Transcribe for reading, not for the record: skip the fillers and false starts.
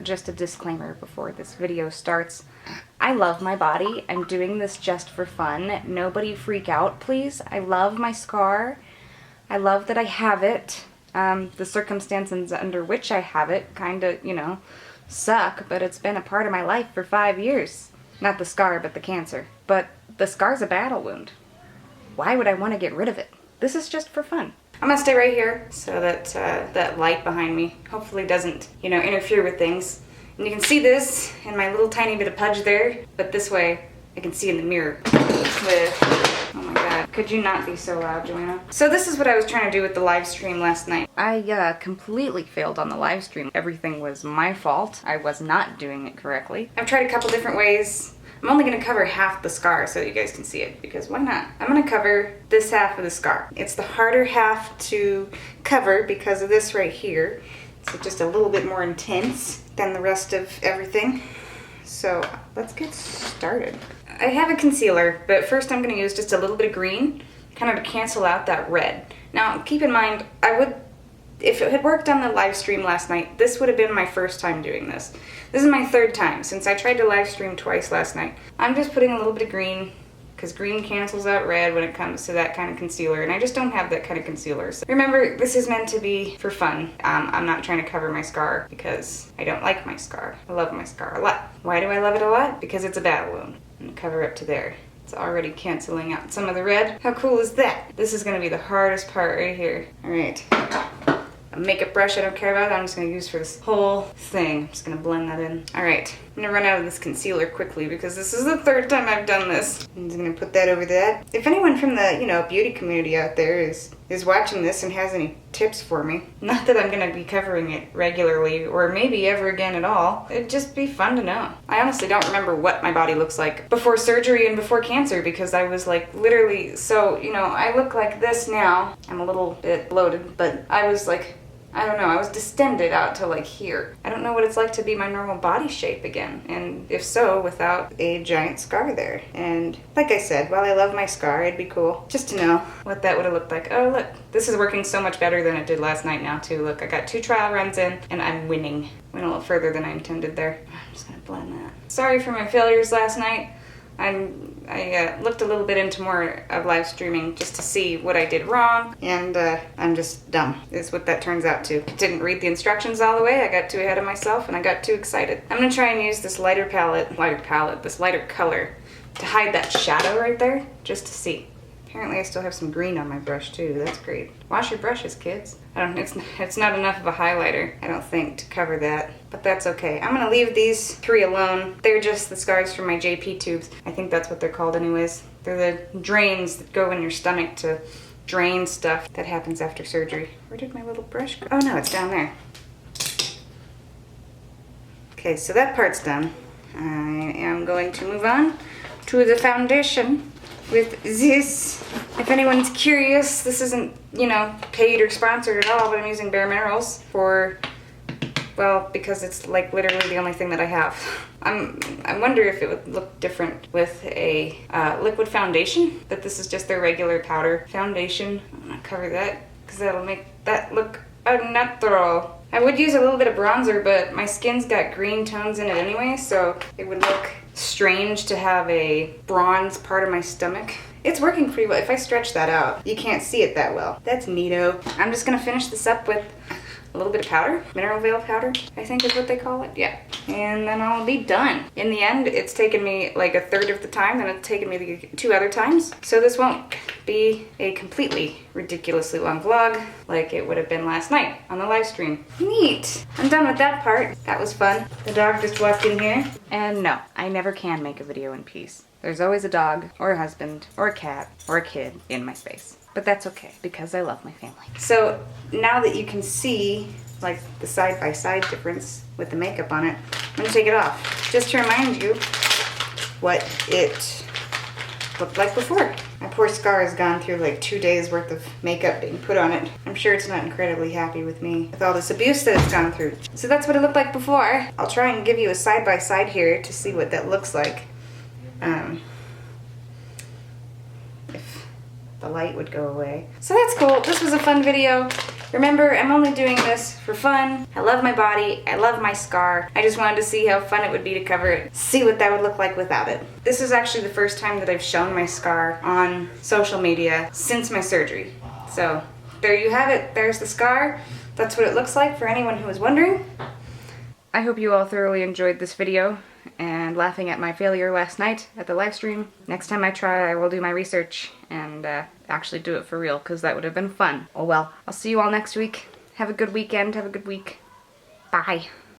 just a disclaimer before this video starts. I love my body. I'm doing this just for fun. Nobody freak out, please. I love my scar. I love that I have it. The circumstances under which I have it kind of, you know, suck, but it's been a part of my life for 5 years. Not the scar, but the cancer. But the scar's a battle wound. Why would I want to get rid of it? This is just for fun. I'm gonna stay right here so that that light behind me hopefully doesn't, you know, interfere with things. And you can see this in my little tiny bit of pudge there, but this way I can see in the mirror with, oh my god, could you not be so loud, Joanna? So this is what I was trying to do with the live stream last night. I completely failed on the live stream. Everything was my fault. I was not doing it correctly. I've tried a couple different ways. I'm only going to cover half the scar so you guys can see it, because why not? I'm going to cover this half of the scar. It's the harder half to cover because of this right here. It's just a little bit more intense than the rest of everything. So let's get started. I have a concealer, but first I'm going to use just a little bit of green, kind of to cancel out that red. Now keep in mind, if it had worked on the live stream last night, this would have been my first time doing this. This is my third time since I tried to live stream twice last night. I'm just putting a little bit of green because green cancels out red when it comes to that kind of concealer, and I just don't have that kind of concealer. So remember, this is meant to be for fun. I'm not trying to cover my scar because I don't like my scar. I love my scar a lot. Why do I love it a lot? Because it's a battle wound. I'm gonna cover up to there. It's already canceling out some of the red. How cool is that? This is gonna be the hardest part right here. All right. A makeup brush I don't care about, I'm just going to use for this whole thing. I'm just going to blend that in. Alright, I'm going to run out of this concealer quickly because this is the third time I've done this. I'm just going to put that over that. If anyone from the, you know, beauty community out there is watching this and has any tips for me, not that I'm going to be covering it regularly or maybe ever again at all, it'd just be fun to know. I honestly don't remember what my body looks like before surgery and before cancer because I was like literally, so, you know, I look like this now. I'm a little bit bloated, but I was like, I don't know, I was distended out to like here. I don't know what it's like to be my normal body shape again, and if so, without a giant scar there. And like I said, while I love my scar, it'd be cool just to know what that would have looked like. Oh look, this is working so much better than it did last night now too. Look, I got 2 trial runs in, and I'm winning. Went a little further than I intended there. I'm just gonna blend that. Sorry for my failures last night. I looked a little bit into more of live streaming just to see what I did wrong, and I'm just dumb, is what that turns out to. Didn't read the instructions all the way, I got too ahead of myself, and I got too excited. I'm gonna try and use this lighter color to hide that shadow right there, just to see. Apparently I still have some green on my brush too, that's great. Wash your brushes, kids. It's not enough of a highlighter, I don't think, to cover that, but that's okay. I'm gonna leave these 3 alone. They're just the scars from my JP tubes. I think that's what they're called anyways. They're the drains that go in your stomach to drain stuff that happens after surgery. Where did my little brush go? Oh no, it's down there. Okay, so that part's done. I am going to move on to the foundation with this. If anyone's curious, this isn't, you know, paid or sponsored at all, but I'm using Bare Minerals for, well, because it's like literally the only thing that I have. I wonder if it would look different with a liquid foundation, but this is just their regular powder foundation. I'm gonna cover that because that'll make that look natural. I would use a little bit of bronzer, but my skin's got green tones in it anyway, so it would look strange to have a bronze part of my stomach. It's working pretty well. If I stretch that out, you can't see it that well. That's neato. I'm just gonna finish this up with a little bit of powder, mineral veil powder, I think is what they call it, yeah. And then I'll be done. In the end, it's taken me like a third of the time than it's taken me the 2 other times. So this won't be a completely ridiculously long vlog like it would have been last night on the live stream. Neat. I'm done with that part. That was fun. The dog just walked in here. And no, I never can make a video in peace. There's always a dog, or a husband, or a cat, or a kid in my space. But that's okay, because I love my family. So now that you can see like the side-by-side difference with the makeup on it, I'm gonna take it off. Just to remind you what it looked like before. My poor scar has gone through like 2 days worth of makeup being put on it. I'm sure it's not incredibly happy with me with all this abuse that it's gone through. So that's what it looked like before. I'll try and give you a side-by-side here to see what that looks like. If the light would go away. So that's cool. This was a fun video. Remember, I'm only doing this for fun. I love my body. I love my scar. I just wanted to see how fun it would be to cover it. See what that would look like without it. This is actually the first time that I've shown my scar on social media since my surgery. So there you have it. There's the scar. That's what it looks like for anyone who was wondering. I hope you all thoroughly enjoyed this video and laughing at my failure last night at the live stream. Next time I try, I will do my research and actually do it for real, because that would have been fun. Oh well. I'll see you all next week. Have a good weekend. Have a good week. Bye.